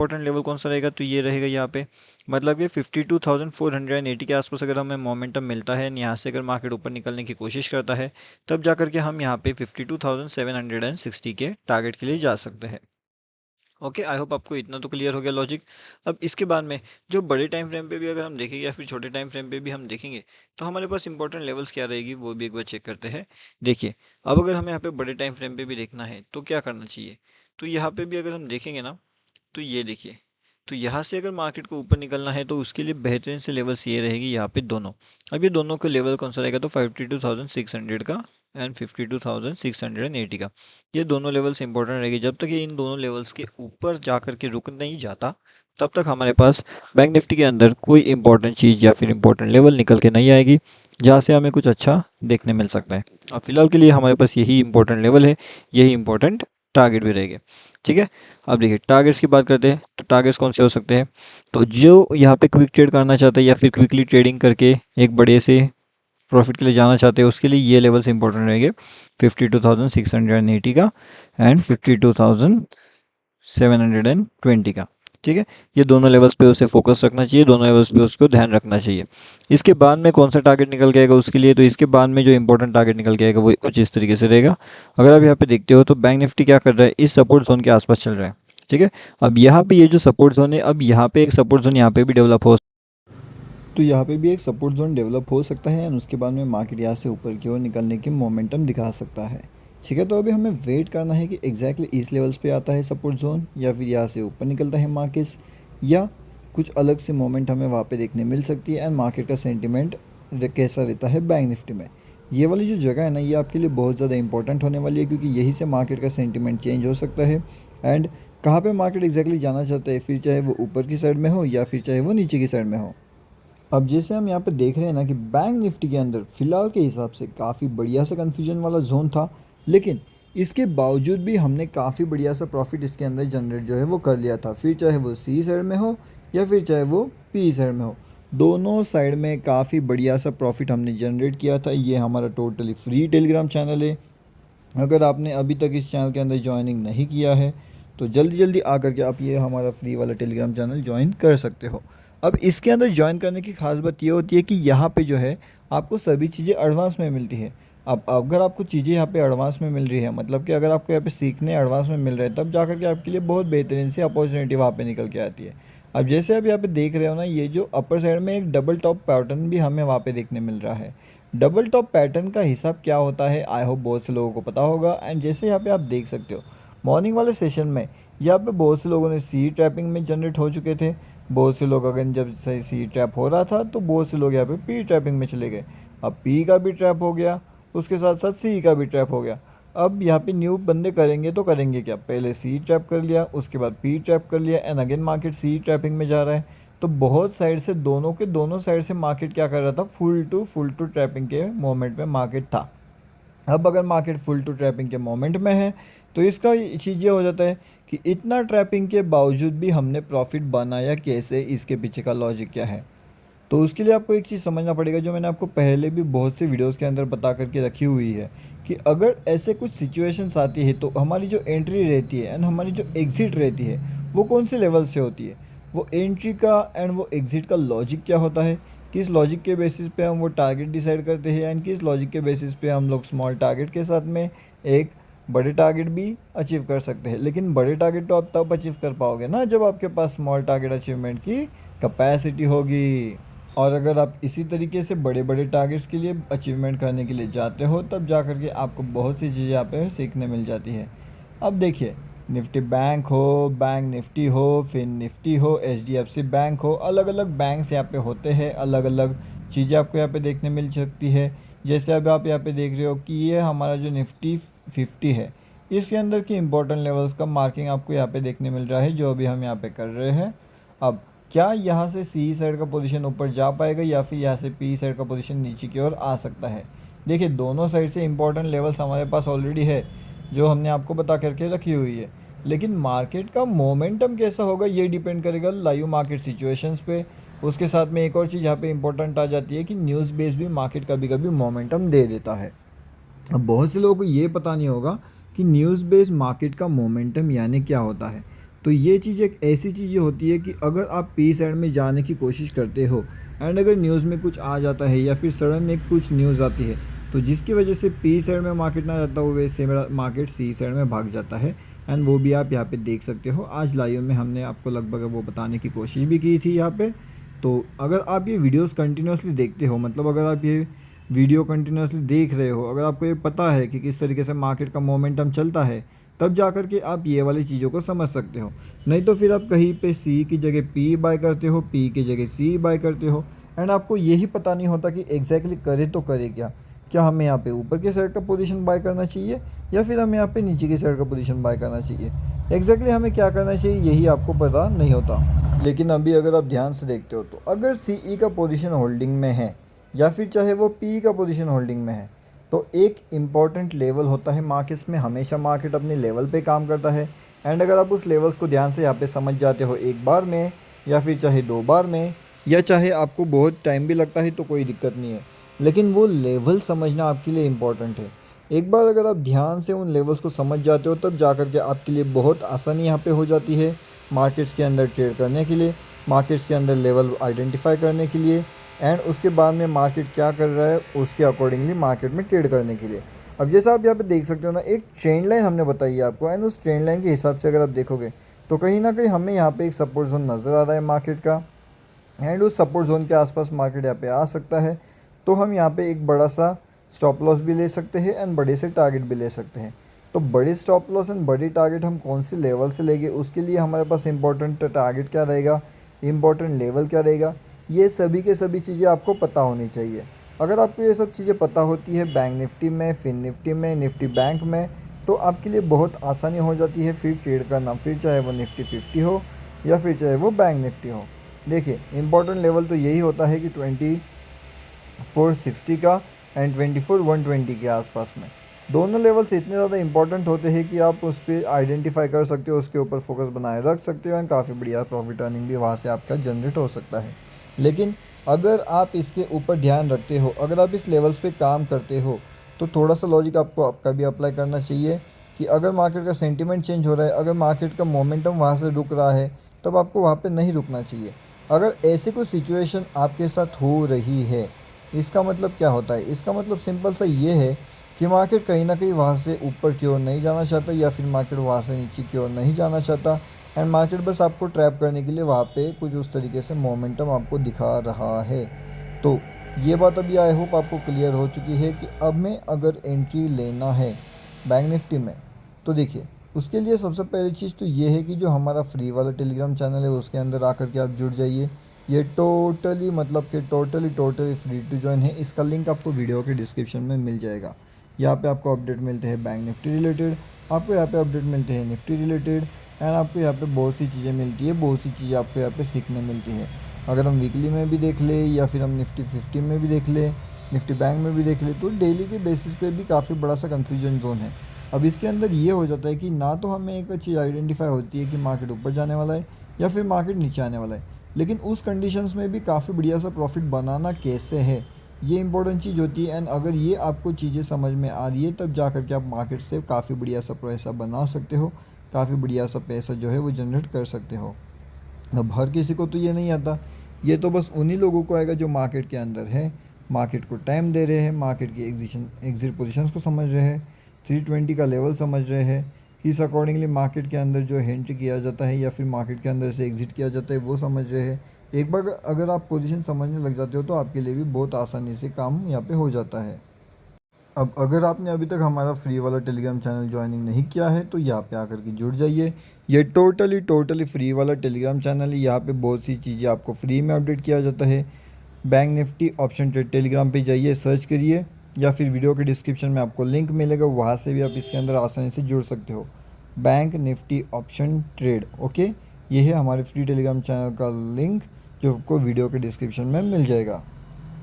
Important level कौन सा रहेगा, तो ये रहेगा यहाँ पे, मतलब कि 52,480 के आसपास अगर हमें मोमेंटम मिलता है, यहाँ से अगर मार्केट ऊपर निकलने की कोशिश करता है, तब जा करके हम यहाँ पे 52,760 के टारगेट के लिए जा सकते हैं। ओके, आई होप आपको इतना तो क्लियर हो गया लॉजिक। अब इसके बाद में जो बड़े टाइम फ्रेम पे भी अगर हम देखेंगे या फिर छोटे टाइम फ्रेम पे भी हम देखेंगे, तो हमारे पास इंपॉर्टेंट लेवल्स क्या रहेगी वो भी एक बार चेक करते हैं। देखिए, अब अगर हमें यहाँ पे बड़े टाइम फ्रेम पे भी देखना है तो क्या करना चाहिए, तो यहाँ पे भी अगर हम देखेंगे ना, तो ये देखिए, तो यहाँ से अगर मार्केट को ऊपर निकलना है तो उसके लिए बेहतरीन से लेवल्स ये रहेगी यहाँ पे दोनों। अब ये दोनों का लेवल कौन सा रहेगा, तो 52,600 का एंड 52,680 का, ये दोनों लेवल्स इंपॉर्टेंट रहेगी। जब तक ये इन दोनों लेवल्स के ऊपर जा कर के रुक नहीं जाता, तब तक हमारे पास बैंक निफ्टी के अंदर कोई इंपॉर्टेंट चीज़ या फिर इंपॉर्टेंट लेवल निकल के नहीं आएगी जहाँ से हमें कुछ अच्छा देखने मिल सकता है। अब फिलहाल के लिए हमारे पास यही इंपॉर्टेंट लेवल है, यही इंपॉर्टेंट टारगेट भी रहेंगे। ठीक है, अब देखिए टारगेट्स की बात करते हैं, तो टारगेट्स कौन से हो सकते हैं, तो जो यहाँ पे क्विक ट्रेड करना चाहता है या फिर क्विकली ट्रेडिंग करके एक बड़े से प्रॉफिट के लिए जाना चाहते हैं, उसके लिए ये लेवल्स इंपॉर्टेंट रहेंगे, 52,680 का एंड 52,720 का। ठीक है, ये दोनों लेवल्स पे उसे फोकस रखना चाहिए, दोनों लेवल्स पे उसको ध्यान रखना चाहिए। इसके बाद में कौन सा टारगेट निकल के आएगा उसके लिए, तो इसके बाद में जो इंपॉर्टेंट टारगेट निकल के आएगा वो कुछ इस तरीके से रहेगा। अगर आप यहाँ पे देखते हो तो बैंक निफ्टी क्या कर रहा है, इस सपोर्ट जोन के आसपास चल रहा है। ठीक है, अब यहाँ पे ये जो सपोर्ट जोन है, अब यहाँ पे एक सपोर्ट जोन यहाँ पे भी डेवलप हो, तो यहाँ पे भी एक सपोर्ट जोन डेवलप हो सकता है एंड उसके बाद में मार्केट यहाँ से ऊपर की ओर निकलने की मोमेंटम दिखा सकता है। ठीक है, तो अभी हमें वेट करना है कि एग्जैक्टली इस लेवल्स पे आता है सपोर्ट जोन या फिर यहाँ से ऊपर निकलता है मार्केट्स, या कुछ अलग से मोमेंट हमें वहाँ पे देखने मिल सकती है एंड मार्केट का सेंटिमेंट कैसा रहता है बैंक निफ्टी में। ये वाली जो जगह है ना, ये आपके लिए बहुत ज़्यादा इंपॉर्टेंट होने वाली है, क्योंकि यहीं से मार्केट का सेंटिमेंट चेंज हो सकता है एंड कहाँ पे मार्केट एग्जैक्टली जाना चाहता है, फिर चाहे वो ऊपर की साइड में हो या फिर चाहे वो नीचे की साइड में हो। अब जैसे हम यहाँ पे देख रहे हैं ना कि बैंक निफ्टी के अंदर फ़िलहाल के हिसाब से काफ़ी बढ़िया सा कन्फ्यूजन वाला जोन था, लेकिन इसके बावजूद भी हमने काफ़ी बढ़िया सा प्रॉफिट इसके अंदर जनरेट जो है वो कर लिया था, फिर चाहे वो सी साइड में हो या फिर चाहे वो पी साइड में हो, दोनों साइड में काफ़ी बढ़िया सा प्रॉफिट हमने जनरेट किया था। ये हमारा टोटली फ्री टेलीग्राम चैनल है। अगर आपने अभी तक इस चैनल के अंदर ज्वाइनिंग नहीं किया है तो जल्दी जल्दी आकर के आप ये हमारा फ्री वाला टेलीग्राम चैनल ज्वाइन कर सकते हो। अब इसके अंदर ज्वाइन करने की खास बात ये होती है कि यहाँ पे जो है आपको सभी चीज़ें एडवांस में मिलती है। अब अगर आपको चीज़ें यहाँ पे एडवांस में मिल रही है, मतलब कि अगर आपको यहाँ पे सीखने एडवांस में मिल रहे हैं, तब जाकर के आपके लिए बहुत बेहतरीन सी अपॉर्चुनिटी वहाँ पे निकल के आती है। अब जैसे आप यहाँ पे देख रहे हो ना, ये जो अपर साइड में एक डबल टॉप पैटर्न भी हमें वहाँ पे देखने मिल रहा है। डबल टॉप पैटर्न का हिसाब क्या होता है, आई होप बहुत से लोगों को पता होगा। एंड जैसे यहाँ पे आप देख सकते हो, मॉर्निंग वाले सेशन में यहाँ पे बहुत से लोगों ने सी ट्रैपिंग में जनरेट हो चुके थे, बहुत से लोग अगर जब से सी ट्रैप हो रहा था तो बहुत से लोग यहाँ पे पी ट्रैपिंग में चले गए। अब पी का भी ट्रैप हो गया, उसके साथ साथ सी का भी ट्रैप हो गया। अब यहाँ पे न्यू बंदे करेंगे तो करेंगे क्या, पहले सी ट्रैप कर लिया, उसके बाद पी ट्रैप कर लिया and again market C trapping में जा रहा है। तो बहुत साइड से दोनों के दोनों साइड से मार्केट क्या कर रहा था, फुल टू ट्रैपिंग के मोमेंट में मार्केट था। अब अगर मार्केट फुल टू ट्रैपिंग के मोमेंट में है तो इसका चीज़ ये हो जाता है कि इतना ट्रैपिंग के बावजूद भी हमने प्रॉफिट बनाया कैसे, इसके पीछे का लॉजिक क्या है। तो उसके लिए आपको एक चीज़ समझना पड़ेगा, जो मैंने आपको पहले भी बहुत से वीडियोस के अंदर बता करके रखी हुई है, कि अगर ऐसे कुछ सिचुएशंस आती है तो हमारी जो एंट्री रहती है एंड हमारी जो एग्ज़िट रहती है वो कौन से लेवल से होती है, वो एंट्री का एंड वो एग्ज़िट का लॉजिक क्या होता है, किस लॉजिक के बेसिस पे हम वो टारगेट डिसाइड करते हैं एंड किस लॉजिक के बेसिस पे हम लोग स्मॉल टारगेट के साथ में एक बड़े टारगेट भी अचीव कर सकते हैं। लेकिन बड़े टारगेट तो आप तब अचीव कर पाओगे ना जब आपके पास स्मॉल टारगेट अचीवमेंट की कैपेसिटी होगी। और अगर आप इसी तरीके से बड़े बड़े टारगेट्स के लिए अचीवमेंट करने के लिए जाते हो, तब जा कर के आपको बहुत सी चीज़ें यहाँ पे सीखने मिल जाती है। अब देखिए, निफ्टी बैंक हो, बैंक निफ्टी हो, फिन निफ्टी हो, एचडीएफसी बैंक हो, अलग अलग बैंक्स यहाँ पे होते हैं, अलग अलग चीज़ें आपको यहाँ पे देखने मिल सकती है। जैसे अब आप यहाँ पे देख रहे हो कि ये हमारा जो निफ्टी 50 है, इसके अंदर की इंपॉर्टेंट लेवल्स का मार्किंग आपको यहाँ पे देखने मिल रहा है, जो अभी हम यहाँ पे कर रहे हैं। अब क्या यहाँ से सी साइड का पोजीशन ऊपर जा पाएगा या फिर यहाँ से पी साइड का पोजीशन नीचे की ओर आ सकता है। देखिए, दोनों साइड से इंपॉर्टेंट लेवल्स हमारे पास ऑलरेडी है, जो हमने आपको बता करके रखी हुई है। लेकिन मार्केट का मोमेंटम कैसा होगा ये डिपेंड करेगा लाइव मार्केट सिचुएशंस पे। उसके साथ में एक और चीज़ यहाँ पे इंपॉर्टेंट आ जाती है कि न्यूज़ बेस भी मार्केट कभी कभी मोमेंटम दे देता है। अब बहुत से लोगों को ये पता नहीं होगा कि न्यूज़ बेस्ड मार्केट का मोमेंटम यानी क्या होता है। तो ये चीज़ एक ऐसी चीज़ होती है कि अगर आप पी साइड में जाने की कोशिश करते हो एंड अगर न्यूज़ में कुछ आ जाता है या फिर सडन में कुछ न्यूज़ आती है तो जिसकी वजह से पी साइड में मार्केट ना जाता हो वैसे मेरा मार्केट सी साइड में भाग जाता है। एंड वो भी आप यहाँ पे देख सकते हो। आज लाइव में हमने आपको लगभग वो बताने की कोशिश भी की थी यहाँ पे। तो अगर आप ये वीडियोस कंटिन्यूसली देखते हो, मतलब अगर आप ये वीडियो कंटिन्यूसली देख रहे हो, अगर आपको ये पता है कि किस तरीके से मार्केट का मोमेंटम चलता है, तब जा कर के आप ये वाली चीज़ों को समझ सकते हो। नहीं तो फिर आप कहीं पे सी की जगह पी बाय करते हो, पी की जगह सी बाय करते हो एंड आपको यही पता नहीं होता कि एग्जैक्टली करे तो करे क्या। क्या हमें यहाँ पे ऊपर के साइड का पोजीशन बाय करना चाहिए या फिर हमें यहाँ पे नीचे की साइड का पोजीशन बाय करना चाहिए। एग्जैक्टली हमें क्या करना चाहिए यही आपको पता नहीं होता। लेकिन अभी अगर आप ध्यान से देखते हो तो अगर सी का पोजीशन होल्डिंग में है या फिर चाहे वो पी का पोजीशन होल्डिंग में है तो एक इम्पॉर्टेंट लेवल होता है मार्केट्स में। हमेशा मार्केट अपने लेवल पे काम करता है एंड अगर आप उस लेवल्स को ध्यान से यहाँ पे समझ जाते हो एक बार में या फिर चाहे 2 बार में या चाहे आपको बहुत टाइम भी लगता है तो कोई दिक्कत नहीं है, लेकिन वो लेवल समझना आपके लिए इम्पॉर्टेंट है। एक बार अगर आप ध्यान से उन लेवल्स को समझ जाते हो तब जा कर के आपके लिए बहुत आसानी यहाँ पे हो जाती है मार्केट्स के अंदर ट्रेड करने के लिए, मार्केट्स के अंदर लेवल आइडेंटिफाई करने के लिए एंड उसके बाद में मार्केट क्या कर रहा है उसके अकॉर्डिंगली मार्केट में ट्रेड करने के लिए। अब जैसा आप यहाँ पे देख सकते हो ना, एक ट्रेंड लाइन हमने बताई है आपको एंड उस ट्रेंड लाइन के हिसाब से अगर आप देखोगे तो कहीं ना कहीं हमें यहाँ पे एक सपोर्ट जोन नज़र आ रहा है मार्केट का एंड उस सपोर्ट जोन के आसपास मार्केट यहाँ पे आ सकता है। तो हम यहाँ पे एक बड़ा सा स्टॉप लॉस भी ले सकते हैं एंड बड़े से टारगेट भी ले सकते हैं। तो बड़े स्टॉप लॉस एंड बड़ी टारगेट हम कौन से लेवल से लेंगे उसके लिए हमारे पास इंपॉर्टेंट टारगेट क्या रहेगा, इंपॉर्टेंट लेवल क्या रहेगा, ये सभी के सभी चीज़ें आपको पता होनी चाहिए। अगर आपको ये सब चीज़ें पता होती है बैंक निफ्टी में, फिन निफ्टी में, निफ्टी बैंक में, तो आपके लिए बहुत आसानी हो जाती है फिर ट्रेड करना, फिर चाहे वो निफ्टी 50 हो या फिर चाहे वो बैंक निफ्टी हो। देखिए इंपॉर्टेंट लेवल तो यही होता है कि 2460 का एंड 24120 के आसपास में। दोनों लेवल्स इतने ज़्यादा इंपॉर्टेंट होते हैं कि आप उस पर आइडेंटिफाई कर सकते हो, उसके ऊपर फोकस बनाए रख सकते हो एंड काफ़ी बढ़िया प्रॉफिट अर्निंग भी वहाँ से आपका जनरेट हो सकता है। लेकिन अगर आप इसके ऊपर ध्यान रखते हो, अगर आप इस लेवल्स पे काम करते हो तो थोड़ा सा लॉजिक आपको आपका भी अप्लाई करना चाहिए कि अगर मार्केट का सेंटीमेंट चेंज हो रहा है, अगर मार्केट का मोमेंटम वहाँ से रुक रहा है तब आपको वहाँ पे नहीं रुकना चाहिए। अगर ऐसी कोई सिचुएशन आपके साथ हो रही है इसका मतलब क्या होता है, इसका मतलब सिंपल सा ये है कि मार्केट कहीं ना कहीं वहाँ से ऊपर की ओर नहीं जाना चाहता या फिर मार्केट वहाँ से नीचे की ओर नहीं जाना चाहता एंड मार्केट बस आपको ट्रैप करने के लिए वहाँ पे कुछ उस तरीके से मोमेंटम आपको दिखा रहा है। तो ये बात अभी आई होप आपको क्लियर हो चुकी है कि अब में अगर एंट्री लेना है बैंक निफ्टी में तो देखिए उसके लिए सबसे पहली चीज़ तो ये है कि जो हमारा फ्री वाला टेलीग्राम चैनल है उसके अंदर आकर के आप जुड़ जाइए। ये टोटली मतलब कि टोटली फ्री टू ज्वाइन है। इसका लिंक आपको वीडियो के डिस्क्रिप्शन में मिल जाएगा। यहाँ पे आपको अपडेट मिलते हैं बैंक निफ्टी रिलेटेड, आपको यहाँ पे अपडेट मिलते हैं निफ्टी रिलेटेड एंड आपको यहाँ पे बहुत सी चीज़ें मिलती है, बहुत सी चीज़ें आपको यहाँ पे सीखने मिलती है। अगर हम वीकली में भी देख ले या फिर हम निफ्टी 50 में भी देख ले, निफ्टी बैंक में भी देख ले, तो डेली के बेसिस पे भी काफ़ी बड़ा सा कन्फ्यूजन जोन है। अब इसके अंदर ये हो जाता है कि ना तो हमें एक चीज़ आइडेंटिफाई होती है कि मार्केट ऊपर जाने वाला है या फिर मार्केट नीचे आने वाला है, लेकिन उस कंडीशंस में भी काफ़ी बढ़िया सा प्रॉफिट बनाना कैसे है ये इंपॉर्टेंट चीज़ होती है। एंड अगर ये आपको चीज़ें समझ में आ रही है तब जा कर के आप मार्केट से काफ़ी बढ़िया सा पैसा बना सकते हो, काफ़ी बढ़िया सा पैसा जो है वो जनरेट कर सकते हो। अब हर किसी को तो ये नहीं आता, ये तो बस उन्हीं लोगों को आएगा जो मार्केट के अंदर है, मार्केट को टाइम दे रहे हैं, मार्केट की एग्जिट पोजीशंस को समझ रहे हैं, 320 का लेवल समझ रहे हैं कि इस अकॉर्डिंगली मार्केट के अंदर जो एंट्री किया जाता है या फिर मार्केट के अंदर से एग्जिट किया जाता है वो समझ रहे हैं। एक बार अगर आप पोजीशन समझने लग जाते हो तो आपके लिए भी बहुत आसानी से काम यहाँ पे हो जाता है। अब अगर आपने अभी तक हमारा फ्री वाला टेलीग्राम चैनल ज्वाइनिंग नहीं किया है तो यहाँ पे आकर के जुड़ जाइए। ये टोटली फ्री वाला टेलीग्राम चैनल है। यहाँ पे बहुत सी चीज़ें आपको फ्री में अपडेट किया जाता है। Bank Nifty option trade Telegram पे जाइए, सर्च करिए या फिर वीडियो के डिस्क्रिप्शन में आपको लिंक मिलेगा, वहाँ से भी आप इसके अंदर आसानी से जुड़ सकते हो। Bank Nifty option trade, okay, ये है हमारे फ्री टेलीग्राम चैनल का लिंक जो आपको वीडियो के डिस्क्रिप्शन में मिल जाएगा।